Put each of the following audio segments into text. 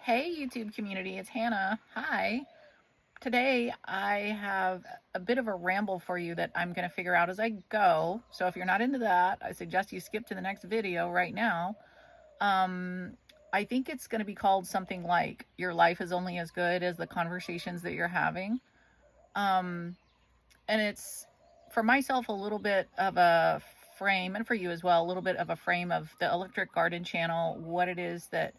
Hey, YouTube community, it's Hannah. Hi. Today I have a bit of a ramble for you that I'm going to figure out as I go. So if you're not into that, I suggest you skip to the next video right now. Um, I think it's going to be called something like Your Life is Only as Good as the Conversations that You're Having. Um, and it's for myself a little bit of a frame, and for you as well, a little bit of a frame of the Electric Garden channel, what it is that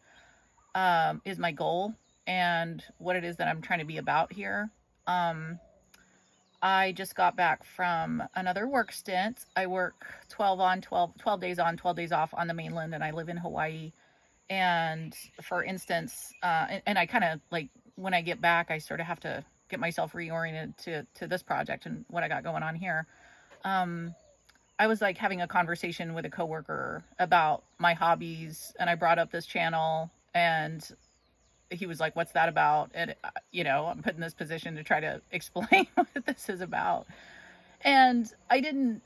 is my goal and what it is that I'm trying to be about here. Um, I just got back from another work stint. I work 12 on 12 days on, 12 days off on the mainland, and I live in Hawaii. And for instance, and I kind of like when I get back, I sort of have to get myself reoriented to this project and what I got going on here. Um, I was like having a conversation with a coworker about my hobbies, and I brought up this channel, and he was like, "What's that about?" And I'm put in this position to try to explain what this is about. And I didn't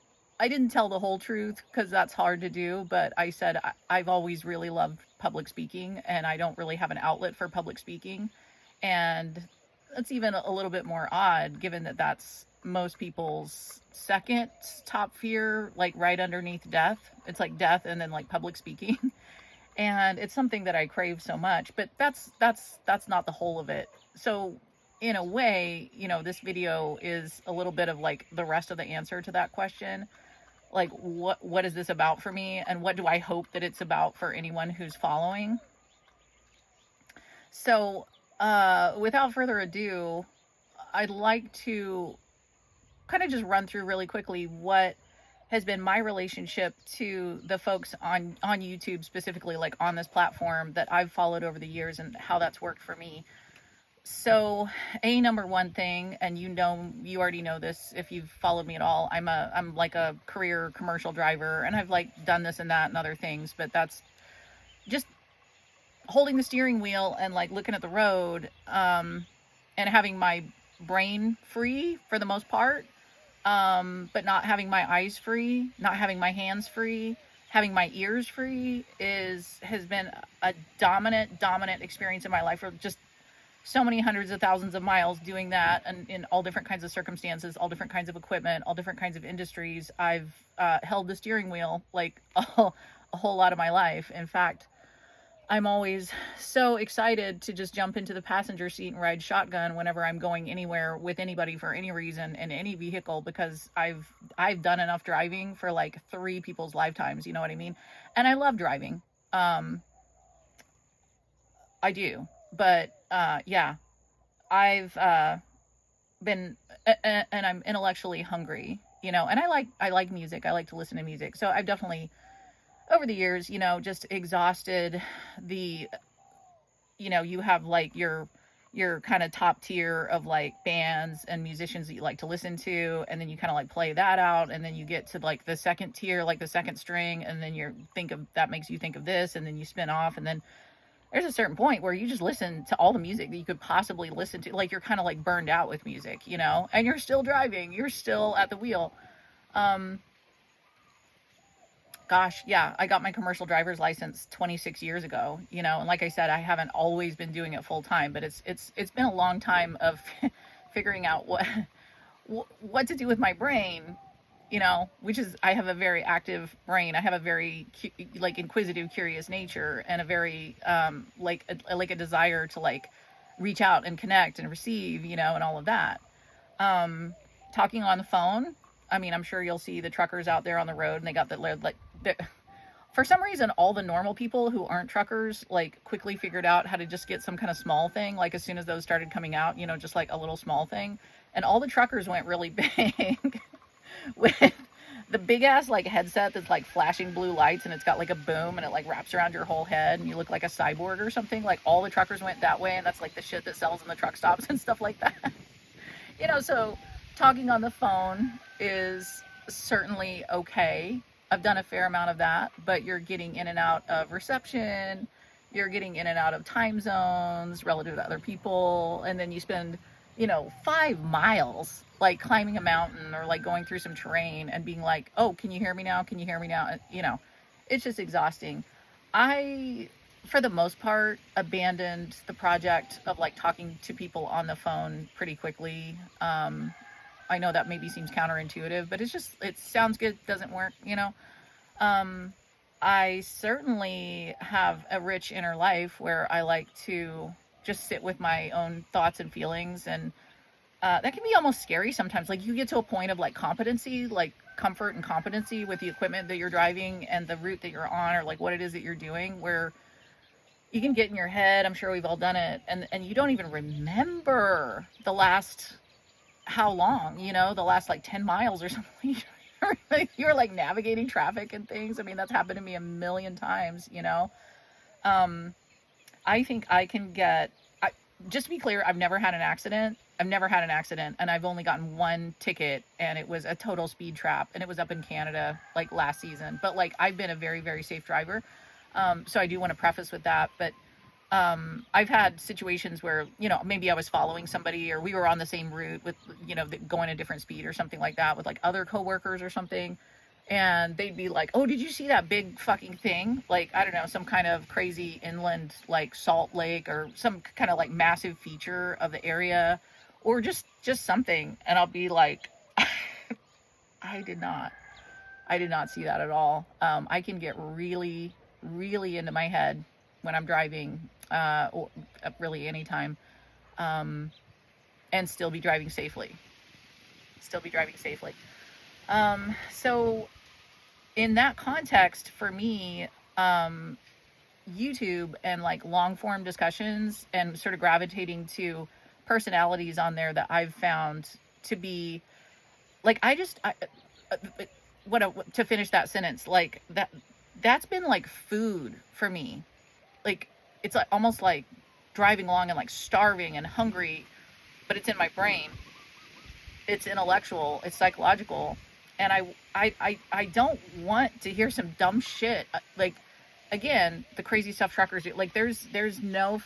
tell the whole truth because that's hard to do. But I said I've always really loved public speaking, and I don't really have an outlet for public speaking. And that's even a little bit more odd, given that that's most people's second top fear, like right underneath death. It's like death and then like public speaking. And it's something that I crave so much, but that's not the whole of it. So in a way, this video is a little bit of like the rest of the answer to that question. Like what is this about for me, and what do I hope that it's about for anyone who's following? So without further ado, I'd like to kind of just run through really quickly what has been my relationship to the folks on YouTube, specifically like on this platform that I've followed over the years, and how that's worked for me. So a number one thing, and you already know this if you've followed me at all, I'm like a career commercial driver, and I've like done this and that and other things, but that's just holding the steering wheel and like looking at the road, and having my brain free for the most part, but not having my eyes free, not having my hands free, having my ears free has been a dominant experience in my life, for just so many hundreds of thousands of miles doing that, and in all different kinds of circumstances, all different kinds of equipment, all different kinds of industries. I've held the steering wheel like a whole lot of my life. In fact, I'm always so excited to just jump into the passenger seat and ride shotgun whenever I'm going anywhere with anybody for any reason in any vehicle, because I've done enough driving for like 3 people's lifetimes, you know what I mean? And I love driving. I do. But yeah, I've been and I'm intellectually hungry, and I like music. I like to listen to music. So I've definitely over the years, just exhausted the, you have like your kind of top tier of like bands and musicians that you like to listen to, and then you kind of like play that out, and then you get to like the second tier, like the second string, and then you think of that makes you think of this, and then you spin off, and then there's a certain point where you just listen to all the music that you could possibly listen to, like you're kind of like burned out with music, and you're still driving, you're still at the wheel. um Gosh, yeah, I got my commercial driver's license 26 years ago, and like I said, I haven't always been doing it full time, but it's been a long time of figuring out what to do with my brain, which is, I have a very active brain. I have a very like inquisitive, curious nature, and a very like a desire to like reach out and connect and receive, and all of that. Talking on the phone, I mean, I'm sure you'll see the truckers out there on the road, and they got that like for some reason, all the normal people who aren't truckers like quickly figured out how to just get some kind of small thing, like as soon as those started coming out, just like a little small thing. And all the truckers went really big with the big ass like headset that's like flashing blue lights, and it's got like a boom, and it like wraps around your whole head, and you look like a cyborg or something. Like all the truckers went that way, and that's like the shit that sells in the truck stops and stuff like that. So talking on the phone is certainly okay. I've done a fair amount of that, but you're getting in and out of reception, you're getting in and out of time zones relative to other people, and then you spend, 5 miles like climbing a mountain, or like going through some terrain and being like, oh, can you hear me now? Can you hear me now? It's just exhausting. I for the most part, abandoned the project of like talking to people on the phone pretty quickly. I know that maybe seems counterintuitive, but it sounds good, doesn't work, you know? Um, I certainly have a rich inner life where I like to just sit with my own thoughts and feelings. And that can be almost scary sometimes. Like you get to a point of like competency, like comfort and competency with the equipment that you're driving and the route that you're on, or like what it is that you're doing, where you can get in your head. I'm sure we've all done it. And you don't even remember the last, how long, you know, the last like 10 miles or something. You're like navigating traffic and things. I mean, that's happened to me a million times, you know? I think I can get, just to be clear, I've never had an accident. I've never had an accident, and I've only gotten one ticket, and it was a total speed trap, and it was up in Canada like last season. But like I've been a very, very safe driver. So I do want to preface with that. But I've had situations where, you know, maybe I was following somebody, or we were on the same route with, you know, going a different speed or something like that with like other coworkers or something. And they'd be like, oh, did you see that big fucking thing? Like, I don't know, some kind of crazy inland, like Salt Lake, or some kind of like massive feature of the area, or just something. And I'll be like, I did not see that at all. I can get really, really into my head when I'm driving, or really anytime, and still be driving safely. So in that context, for me, YouTube and like long form discussions and sort of gravitating to personalities on there that I've found to be like, to finish that sentence, like that's been like food for me. Like, it's like almost like driving along and like starving and hungry, but it's in my brain. It's intellectual, it's psychological. And I don't want to hear some dumb shit. Like, again, the crazy stuff truckers do. Like, there's been no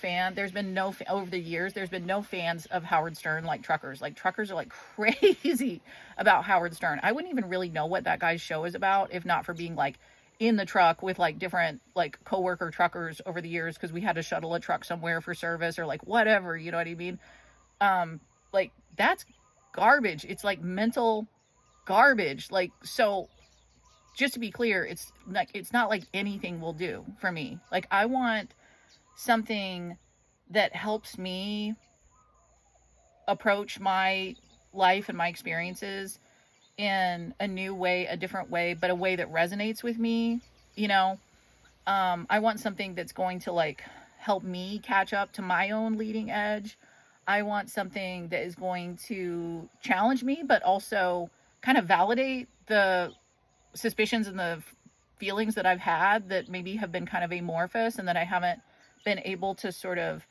over the years, there's been no fans of Howard Stern like truckers. Like, truckers are like crazy about Howard Stern. I wouldn't even really know what that guy's show is about if not for being like in the truck with like different like coworker truckers over the years, because we had to shuttle a truck somewhere for service or like whatever, you know what I mean? Like, that's garbage. It's like mental garbage. Like, so just to be clear, it's not like anything will do for me. Like, I want something that helps me approach my life and my experiences in a new way, a different way, but a way that resonates with me, you know? I want something that's going to like help me catch up to my own leading edge. I want something that is going to challenge me, but also kind of validate the suspicions and the feelings that I've had that maybe have been kind of amorphous and that I haven't been able to sort of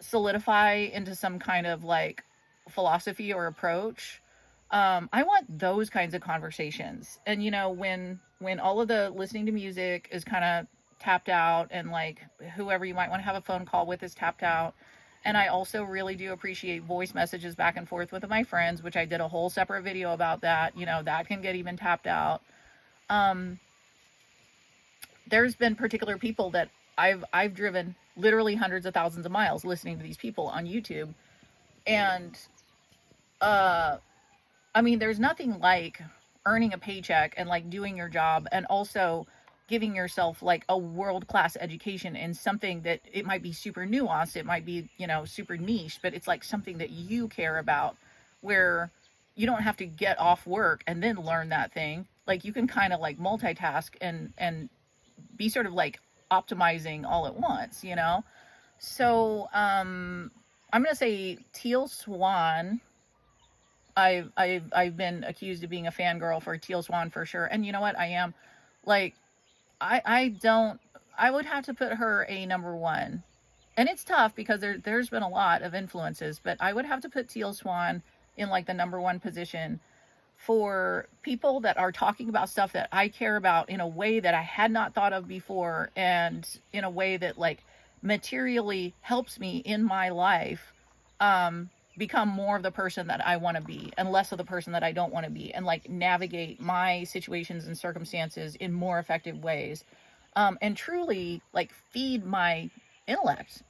solidify into some kind of like philosophy or approach. I want those kinds of conversations. And, you know, when all of the listening to music is kind of tapped out, and like whoever you might want to have a phone call with is tapped out. And I also really do appreciate voice messages back and forth with my friends, which I did a whole separate video about that. You know, that can get even tapped out. There's been particular people that I've driven literally hundreds of thousands of miles listening to these people on YouTube. And, I mean, there's nothing like earning a paycheck and like doing your job and also giving yourself like a world-class education in something that it might be super nuanced. It might be, you know, super niche, but it's like something that you care about, where you don't have to get off work and then learn that thing. Like, you can kind of like multitask and be sort of like optimizing all at once, you know? So, I'm going to say Teal Swan. I've been accused of being a fangirl for Teal Swan for sure. And you know what? I am. Like, I would have to put her a number one. And it's tough because there's been a lot of influences, but I would have to put Teal Swan in like the number one position for people that are talking about stuff that I care about in a way that I had not thought of before, and in a way that like materially helps me in my life become more of the person that I want to be and less of the person that I don't want to be, and like navigate my situations and circumstances in more effective ways. and truly like feed my intellect,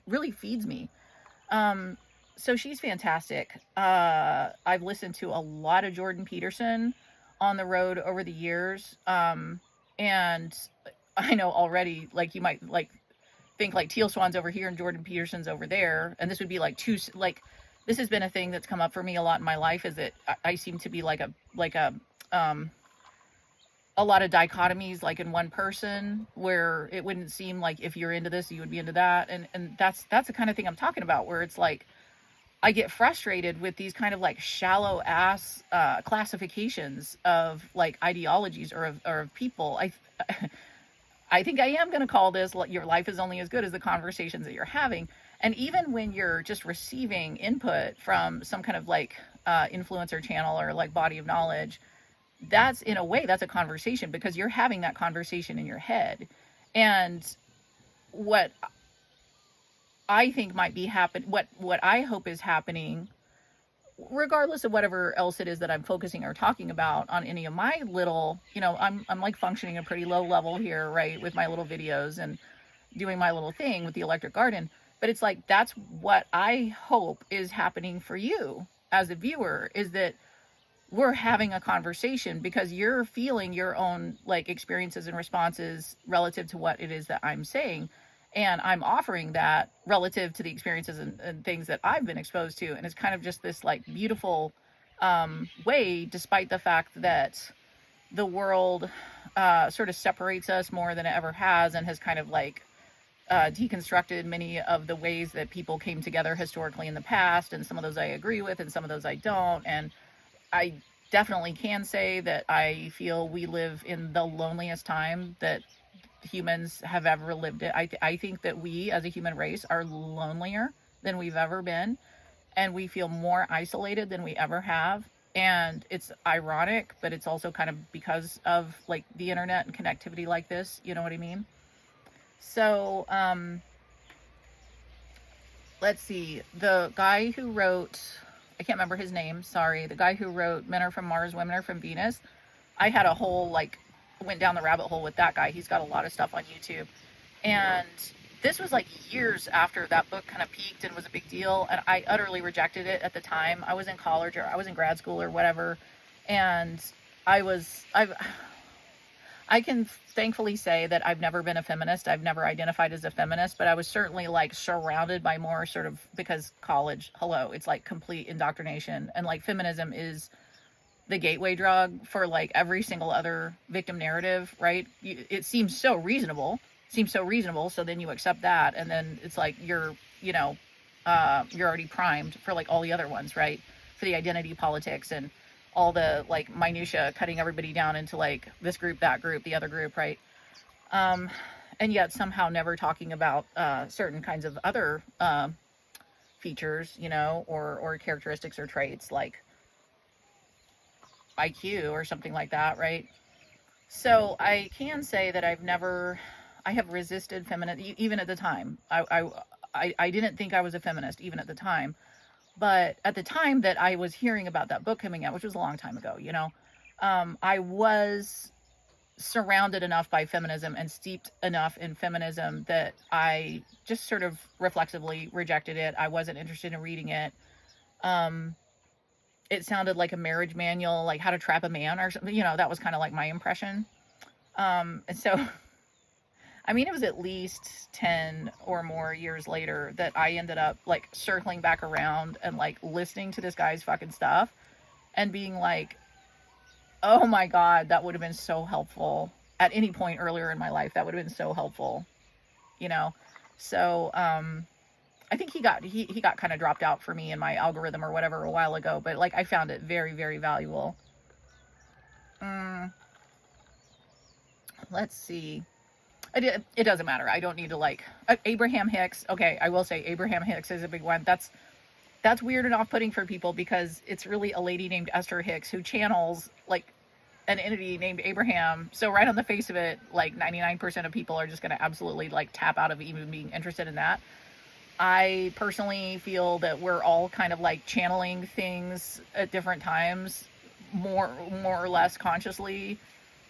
really feeds me. Um, so she's fantastic. I've listened to a lot of Jordan Peterson on the road over the years. And I know already, like, you might like think like Teal Swan's over here and Jordan Peterson's over there. And this would be like two, like, this has been a thing that's come up for me a lot in my life, is that I seem to be like a lot of dichotomies, like in one person, where it wouldn't seem like if you're into this, you would be into that. And that's the kind of thing I'm talking about, where it's like, I get frustrated with these kind of like shallow ass classifications of like ideologies or of people. I think I am going to call this, your life is only as good as the conversations that you're having. And even when you're just receiving input from some kind of like influencer channel or like body of knowledge, that's, in a way, that's a conversation, because you're having that conversation in your head. And what I think might be what I hope is happening, regardless of whatever else it is that I'm focusing or talking about on any of my little, I'm like functioning a pretty low level here, right, with my little videos and doing my little thing with the electric garden. But it's like, that's what I hope is happening for you as a viewer, is that we're having a conversation, because you're feeling your own like experiences and responses relative to what it is that I'm saying. And I'm offering that relative to the experiences and things that I've been exposed to. And it's kind of just this like beautiful way, despite the fact that the world sort of separates us more than it ever has, and has kind of like deconstructed many of the ways that people came together historically in the past. And some of those I agree with, and some of those I don't. And I definitely can say that I feel we live in the loneliest time that humans have ever lived it. I think that we as a human race are lonelier than we've ever been, and we feel more isolated than we ever have. And it's ironic, but it's also kind of because of like the internet and connectivity like this, you know what I mean? So let's see, the guy who wrote, I can't remember his name, sorry, the guy who wrote Men Are From Mars, Women Are From Venus, I had a whole like went down the rabbit hole with that guy. He's got a lot of stuff on YouTube. And this was like years after that book kind of peaked and was a big deal. And I utterly rejected it at the time. I was in college, or I was in grad school or whatever. And I can thankfully say that I've never been a feminist. I've never identified as a feminist, but I was certainly like surrounded by more sort of, because college, hello, it's like complete indoctrination. And like feminism is the gateway drug for like every single other victim narrative, right? It seems so reasonable. So then you accept that, and then it's like you're already primed for like all the other ones, right? For the identity politics and all the like minutia, cutting everybody down into like this group, that group, the other group, right? And yet somehow never talking about certain kinds of other features, or characteristics or traits like IQ or something like that, right? So I can say that I have resisted feminism, even at the time. I didn't think I was a feminist even at the time. But at the time that I was hearing about that book coming out, which was a long time ago, I was surrounded enough by feminism and steeped enough in feminism that I just sort of reflexively rejected it. I wasn't interested in reading it. It sounded like a marriage manual, like how to trap a man or something, that was kind of like my impression. And so, I mean, it was at least 10 or more years later that I ended up like circling back around and like listening to this guy's fucking stuff and being like, oh my God, that would have been so helpful at any point earlier in my life. That would have been so helpful, So, I think he got kind of dropped out for me in my algorithm or whatever a while ago, but like I found it very, very valuable. Let's see. It doesn't matter. I don't need to like Abraham Hicks. Okay, I will say Abraham Hicks is a big one. That's weird and off-putting for people, because it's really a lady named Esther Hicks who channels like an entity named Abraham. So right on the face of it, like 99% of people are just going to absolutely like tap out of even being interested in that. I personally feel that we're all kind of like channeling things at different times, more or less consciously.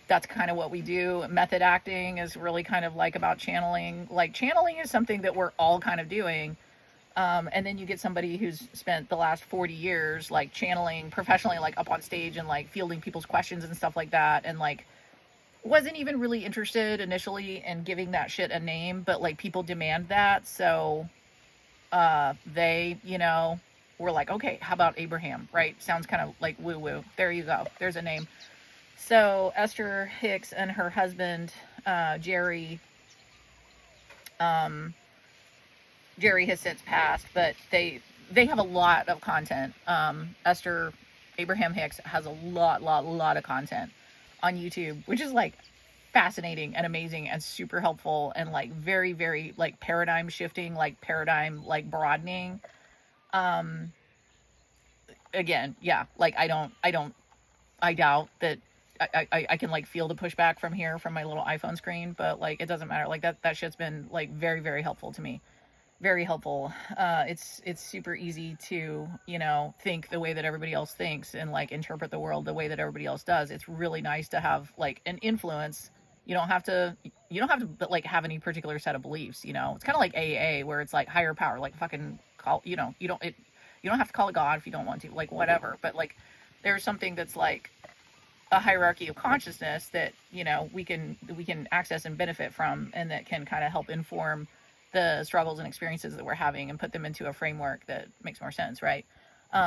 that's kind of what we do. Method acting is really kind of like about channeling. Like channeling is something that we're all kind of doing. And then you get somebody who's spent the last 40 years like channeling professionally, like up on stage and like fielding people's questions and stuff like that. And like wasn't even really interested initially in giving that shit a name, but like people demand that. So they, you know, were like, okay, how about Abraham, right? Sounds kind of like woo woo. There you go. There's a name. So Esther Hicks and her husband, Jerry, Jerry has since passed, but they have a lot of content. Esther Abraham Hicks has a lot of content on YouTube, which is like fascinating and amazing and super helpful and like very like paradigm shifting, like paradigm like broadening. Again, yeah, like I doubt that I can like feel the pushback from here from my little iPhone screen, but like it doesn't matter. Like that shit's been like very helpful to me. Very helpful. It's super easy to, you know, think the way that everybody else thinks and like interpret the world the way that everybody else does. It's really nice to have like an influence. You don't have to like have any particular set of beliefs, you know. It's kind of like AA where it's like higher power, like fucking call, you know, you don't have to call it God if you don't want to, like whatever. But like there's something that's like a hierarchy of consciousness that, you know, we can access and benefit from, and that can kind of help inform the struggles and experiences that we're having and put them into a framework that makes more sense, right?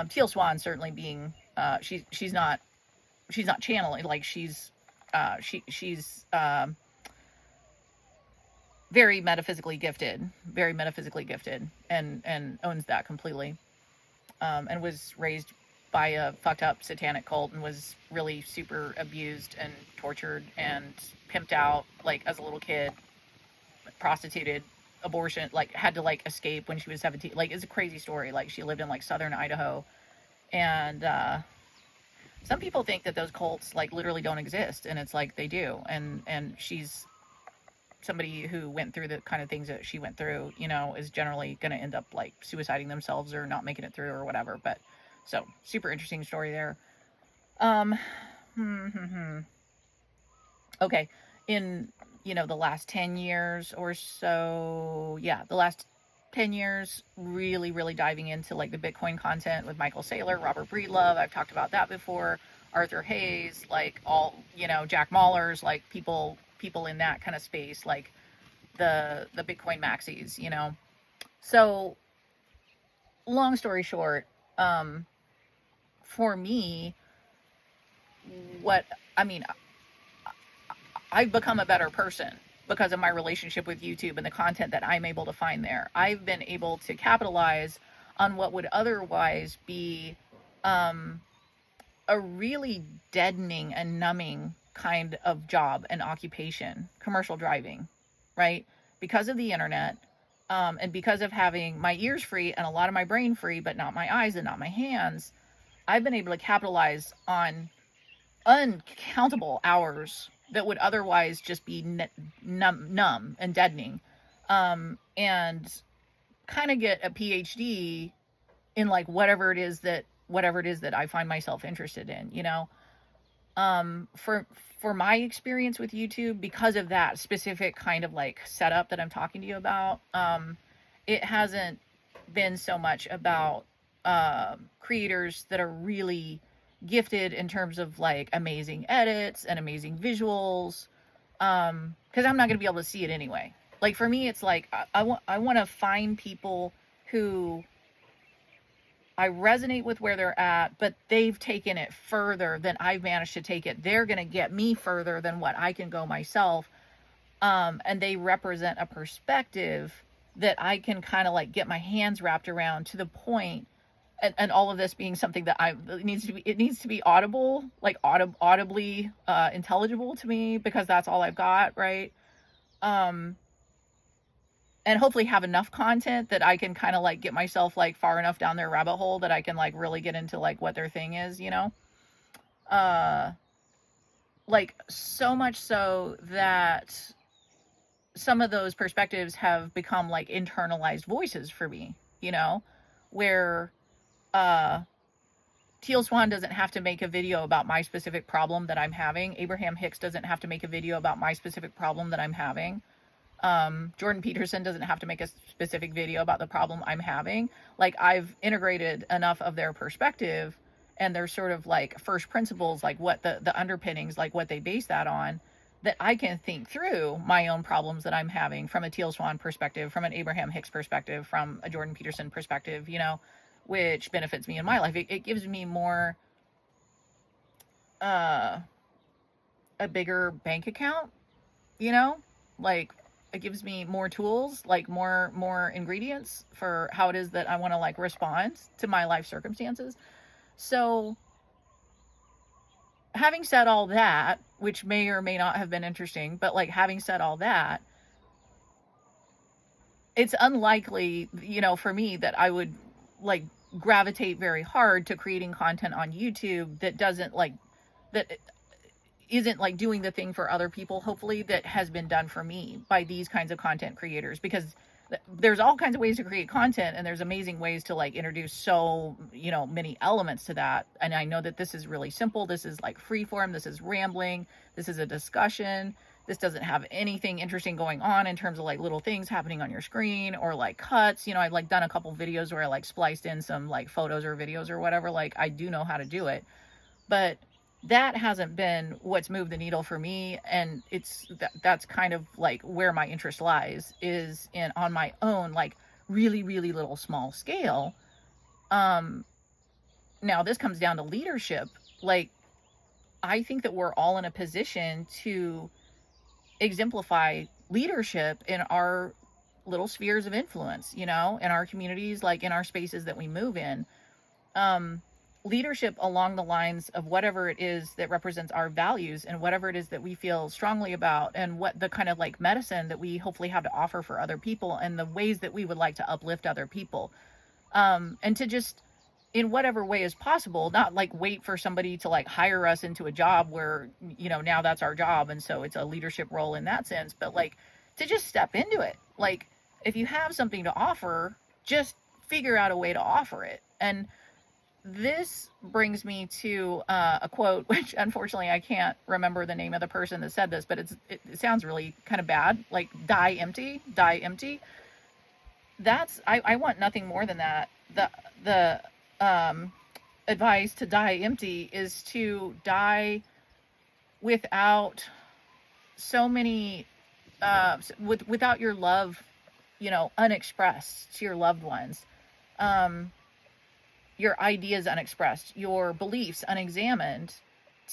Teal Swan certainly being she's not channeling, like she's very metaphysically gifted, and owns that completely, and was raised by a fucked up satanic cult and was really super abused and tortured and pimped out like as a little kid, prostituted, abortion, like had to like escape when she was 17. Like it's a crazy story. Like she lived in like southern Idaho, and some people think that those cults like literally don't exist, and it's like they do. And she's somebody who went through the kind of things that she went through, you know, is generally going to end up like suiciding themselves or not making it through or whatever. But so super interesting story there. Okay, in, you know, the last 10 years or so, yeah, the last 10 years, really diving into like the Bitcoin content with Michael Saylor, Robert Breedlove. I've talked about that before. Arthur Hayes, like all, you know, Jack Mallers, like people in that kind of space, like the Bitcoin maxis, you know. So long story short, for me, I've become a better person because of my relationship with YouTube and the content that I'm able to find there. I've been able to capitalize on what would otherwise be a really deadening and numbing kind of job and occupation, commercial driving, right? Because of the internet, and because of having my ears free and a lot of my brain free, but not my eyes and not my hands, I've been able to capitalize on uncountable hours that would otherwise just be numb and deadening, and kind of get a PhD in like whatever it is that I find myself interested in, you know. For my experience with YouTube, because of that specific kind of like setup that I'm talking to you about, it hasn't been so much about creators that are really gifted in terms of like amazing edits and amazing visuals, because I'm not going to be able to see it anyway. Like for me, it's like I want to find people who I resonate with where they're at, but they've taken it further than I've managed to take it. They're going to get me further than what I can go myself. And they represent a perspective that I can kind of like get my hands wrapped around, to the point, and all of this being something that it needs to be audible, like audibly intelligible to me, because that's all I've got, right? And hopefully have enough content that I can kind of like get myself like far enough down their rabbit hole that I can like really get into like what their thing is, you know? Like so much so that some of those perspectives have become like internalized voices for me, you know, where Teal Swan doesn't have to make a video about my specific problem that I'm having. Abraham Hicks doesn't have to make a video about my specific problem that I'm having. Jordan Peterson doesn't have to make a specific video about the problem I'm having. Like, I've integrated enough of their perspective and their sort of like first principles, like what the underpinnings, like what they base that on, that I can think through my own problems that I'm having from a Teal Swan perspective, from an Abraham Hicks perspective, from a Jordan Peterson perspective, you know, which benefits me in my life. It gives me more, a bigger bank account, you know, like, it gives me more tools, like more ingredients for how it is that I want to like respond to my life circumstances. So, having said all that, which may or may not have been interesting, but like, having said all that, it's unlikely, you know, for me that I would like gravitate very hard to creating content on YouTube that doesn't like, that isn't like doing the thing for other people, hopefully, that has been done for me by these kinds of content creators. Because there's all kinds of ways to create content, and there's amazing ways to like introduce so, you know, many elements to that. And I know that this is really simple. This is like free form. This is rambling. This is a discussion. This doesn't have anything interesting going on in terms of like little things happening on your screen or like cuts. You know, I've like done a couple videos where I like spliced in some like photos or videos or whatever. Like, I do know how to do it, but that hasn't been what's moved the needle for me. And that's kind of like where my interest lies, is in on my own, like really, really little small scale. Now this comes down to leadership. Like, I think that we're all in a position to exemplify leadership in our little spheres of influence, you know, in our communities, like in our spaces that we move in. Leadership along the lines of whatever it is that represents our values and whatever it is that we feel strongly about, and what the kind of like medicine that we hopefully have to offer for other people, and the ways that we would like to uplift other people. And to just, in whatever way is possible, not like wait for somebody to like hire us into a job where, you know, now that's our job, and so it's a leadership role in that sense, but like to just step into it. Like, if you have something to offer, just figure out a way to offer it. And this brings me to a quote, which unfortunately I can't remember the name of the person that said this, but it sounds really kind of bad, like die empty, die empty. That's, I want nothing more than that. The advice to die empty is to die without so many, without your love, you know, unexpressed to your loved ones. Your ideas unexpressed, your beliefs unexamined,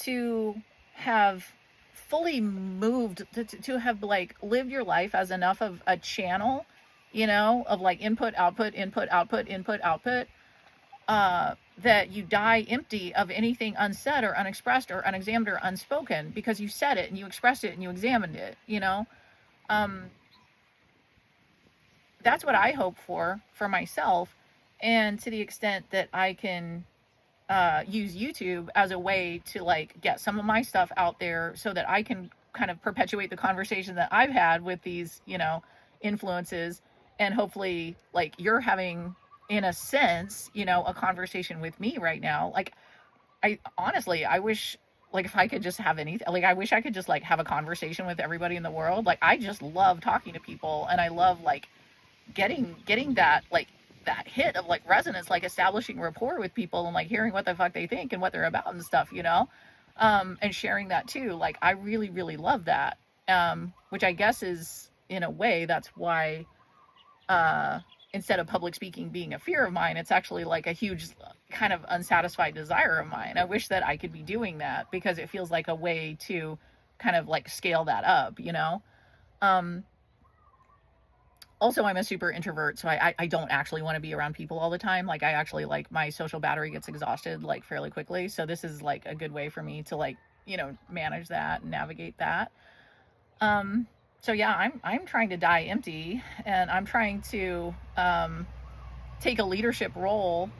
to have fully moved, to have like lived your life as enough of a channel, you know, of like input, output, input, output, input, output, that you die empty of anything unsaid or unexpressed or unexamined or unspoken, because you said it and you expressed it and you examined it, you know. That's what I hope for myself. And to the extent that I can use YouTube as a way to like get some of my stuff out there, so that I can kind of perpetuate the conversation that I've had with these, you know, influences, and hopefully like you're having, in a sense, you know, a conversation with me right now. Like, I honestly, I wish, like, if I could just have anything, like, I wish I could just like have a conversation with everybody in the world. Like, I just love talking to people, and I love like getting that, like, that hit of like resonance, like establishing rapport with people and like hearing what the fuck they think and what they're about and stuff, you know, and sharing that too. Like, I really, really love that, which I guess is, in a way, that's why, instead of public speaking being a fear of mine, it's actually like a huge kind of unsatisfied desire of mine. I wish that I could be doing that, because it feels like a way to kind of like scale that up, you know. Also, I'm a super introvert, so I don't actually want to be around people all the time. Like, I actually, like, my social battery gets exhausted like fairly quickly. So this is like a good way for me to like, you know, manage that and navigate that. So yeah, I'm trying to die empty, and I'm trying to take a leadership role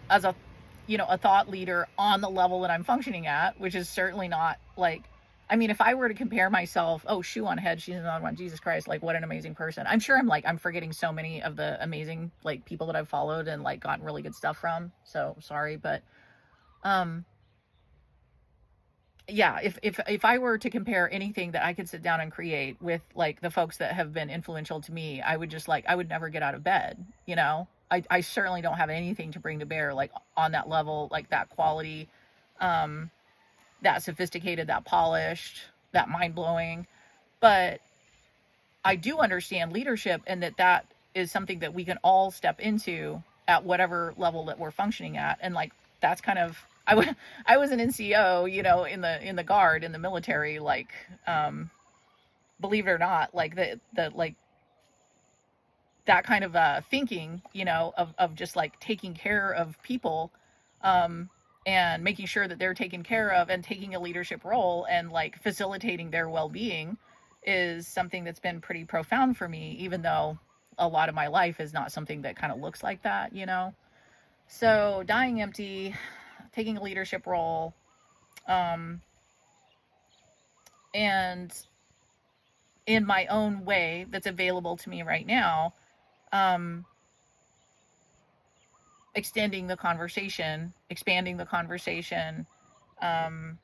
as a, you know, a thought leader on the level that I'm functioning at, which is certainly not like, I mean, if I were to compare myself, oh, shoe on head, she's another one, Jesus Christ, like, what an amazing person. I'm sure I'm forgetting so many of the amazing, like, people that I've followed and, like, gotten really good stuff from. So, sorry, but Um, yeah, if I were to compare anything that I could sit down and create with like the folks that have been influential to me, I would just like I would never get out of bed, you know. I certainly don't have anything to bring to bear like on that level, like that quality, um, that sophisticated, that polished, that mind blowing. But I do understand leadership and that is something that we can all step into at whatever level that we're functioning at. And like that's kind of I was an NCO, you know, in the guard in the military, like believe it or not, like the like that kind of thinking, you know, of just like taking care of people, um and making sure that they're taken care of and taking a leadership role and like facilitating their well-being is something that's been pretty profound for me, even though a lot of my life is not something that kind of looks like that, you know. So dying empty, taking a leadership role, um and in my own way that's available to me right now, um extending the conversation, expanding the conversation, um,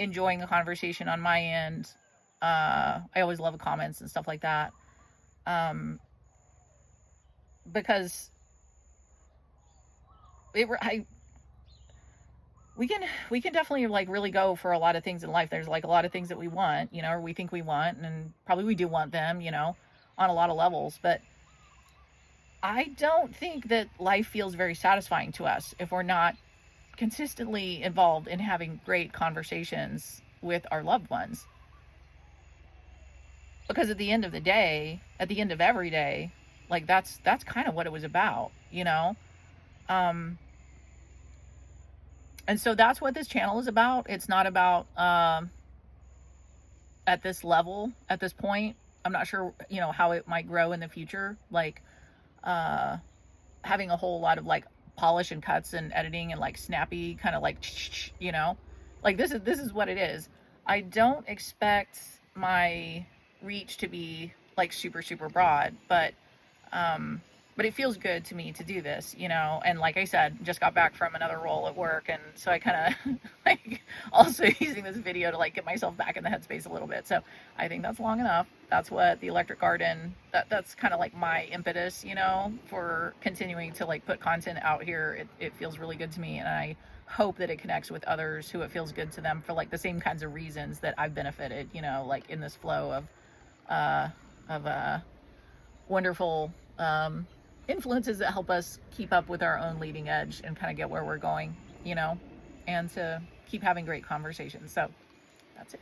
enjoying the conversation on my end. I always love comments and stuff like that, um, because I we can definitely like really go for a lot of things in life. There's like a lot of things that we want, you know, or we think we want, and probably we do want them, you know, on a lot of levels. But I don't think that life feels very satisfying to us if we're not consistently involved in having great conversations with our loved ones. Because at the end of the day, at the end of every day, like that's kind of what it was about, you know. Um and so that's what this channel is about. It's not about at this level, at this point. I'm not sure, you know, how it might grow in the future, like uh having a whole lot of like polish and cuts and editing and like snappy kind of like you know, like this is what it is. I don't expect my reach to be like super broad, but it feels good to me to do this, you know. And like I said, just got back from another role at work, and so I kind of like also using this video to like get myself back in the headspace a little bit. So I think that's long enough. That's what the electric garden, that's kind of like my impetus, you know, for continuing to like put content out here. It feels really good to me, and I hope that it connects with others who it feels good to them for like the same kinds of reasons that I've benefited, you know, like in this flow uh of wonderful influences that help us keep up with our own leading edge and kind of get where we're going, you know, and to keep having great conversations. So that's it.